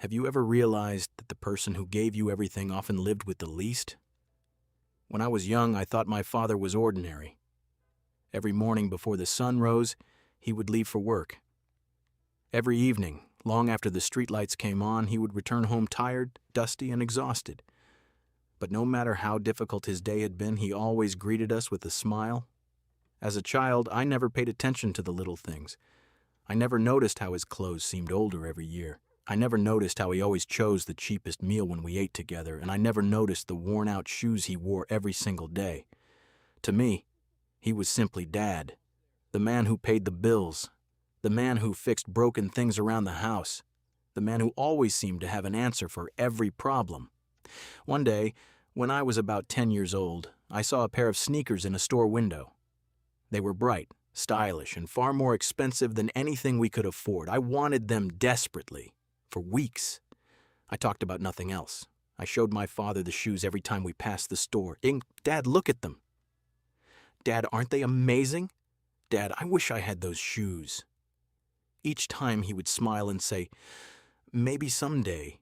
Have you ever realized that the person who gave you everything often lived with the least? When I was young, I thought my father was ordinary. Every morning before the sun rose, he would leave for work. Every evening, long after the streetlights came on, he would return home tired, dusty, and exhausted. But no matter how difficult his day had been, he always greeted us with a smile. As a child, I never paid attention to the little things. I never noticed how his clothes seemed older every year. I never noticed how he always chose the cheapest meal when we ate together, and I never noticed the worn-out shoes he wore every single day. To me, he was simply Dad, the man who paid the bills, the man who fixed broken things around the house, the man who always seemed to have an answer for every problem. One day, when I was about 10 years old, I saw a pair of sneakers in a store window. They were bright, stylish, and far more expensive than anything we could afford. I wanted them desperately. For weeks. I talked about nothing else. I showed my father the shoes every time we passed the store. Dad, look at them. Dad, aren't they amazing? Dad, I wish I had those shoes. Each time he would smile and say, maybe someday.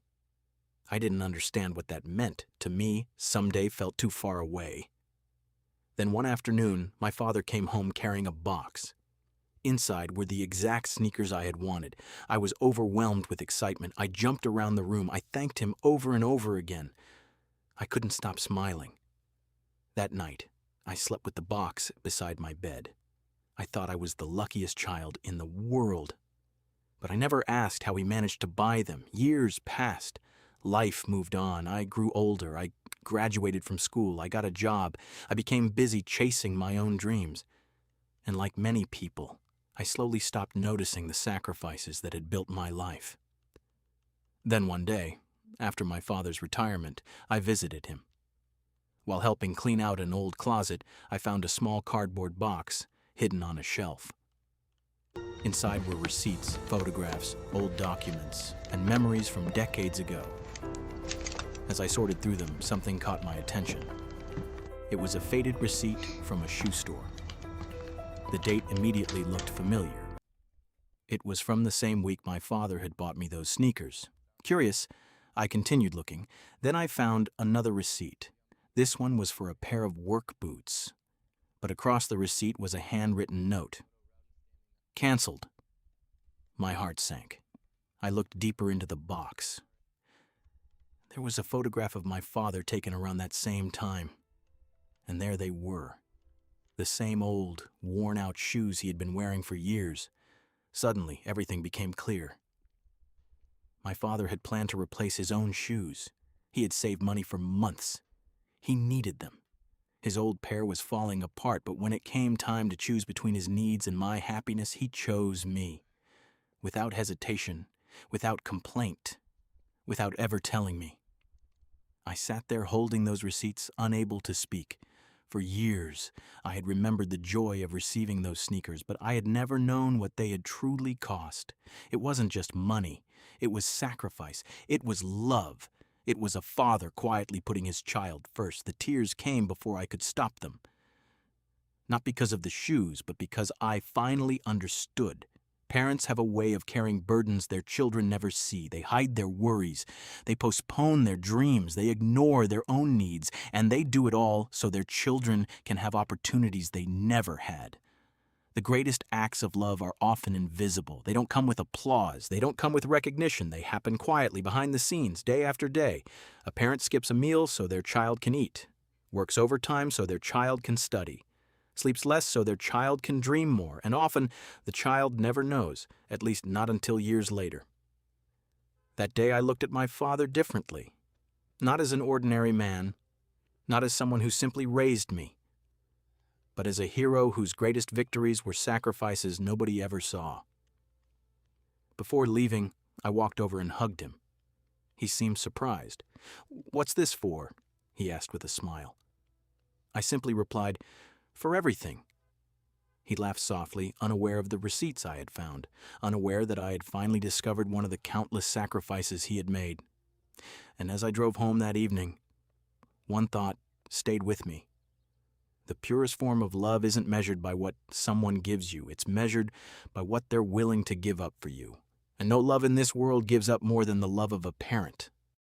I didn't understand what that meant. To me, someday felt too far away. Then one afternoon, my father came home carrying a box. Inside were the exact sneakers I had wanted. I was overwhelmed with excitement. I jumped around the room. I thanked him over and over again. I couldn't stop smiling. That night, I slept with the box beside my bed. I thought I was the luckiest child in the world. But I never asked how he managed to buy them. Years passed. Life moved on. I grew older. I graduated from school. I got a job. I became busy chasing my own dreams. And like many people, I slowly stopped noticing the sacrifices that had built my life. Then one day, after my father's retirement, I visited him. While helping clean out an old closet, I found a small cardboard box hidden on a shelf. Inside were receipts, photographs, old documents, and memories from decades ago. As I sorted through them, something caught my attention. It was a faded receipt from a shoe store. The date immediately looked familiar. It was from the same week my father had bought me those sneakers. Curious, I continued looking. Then I found another receipt. This one was for a pair of work boots. But across the receipt was a handwritten note. Canceled. My heart sank. I looked deeper into the box. There was a photograph of my father taken around that same time. And there they were. The same old, worn-out shoes he had been wearing for years. Suddenly, everything became clear. My father had planned to replace his own shoes. He had saved money for months. He needed them. His old pair was falling apart, but when it came time to choose between his needs and my happiness, he chose me. Without hesitation, without complaint, without ever telling me. I sat there holding those receipts, unable to speak. For years, I had remembered the joy of receiving those sneakers, but I had never known what they had truly cost. It wasn't just money. It was sacrifice. It was love. It was a father quietly putting his child first. The tears came before I could stop them. Not because of the shoes, but because I finally understood. Parents have a way of carrying burdens their children never see. They hide their worries. They postpone their dreams. They ignore their own needs. And they do it all so their children can have opportunities they never had. The greatest acts of love are often invisible. They don't come with applause. They don't come with recognition. They happen quietly behind the scenes, day after day. A parent skips a meal so their child can eat. Works overtime so their child can study. Sleeps less so their child can dream more, and often the child never knows, at least not until years later. That day I looked at my father differently, not as an ordinary man, not as someone who simply raised me, but as a hero whose greatest victories were sacrifices nobody ever saw. Before leaving, I walked over and hugged him. He seemed surprised. "What's this for?" he asked with a smile. I simply replied, "For everything." He laughed softly, unaware of the receipts I had found, unaware that I had finally discovered one of the countless sacrifices he had made. And as I drove home that evening, one thought stayed with me. The purest form of love isn't measured by what someone gives you. It's measured by what they're willing to give up for you. And no love in this world gives up more than the love of a parent.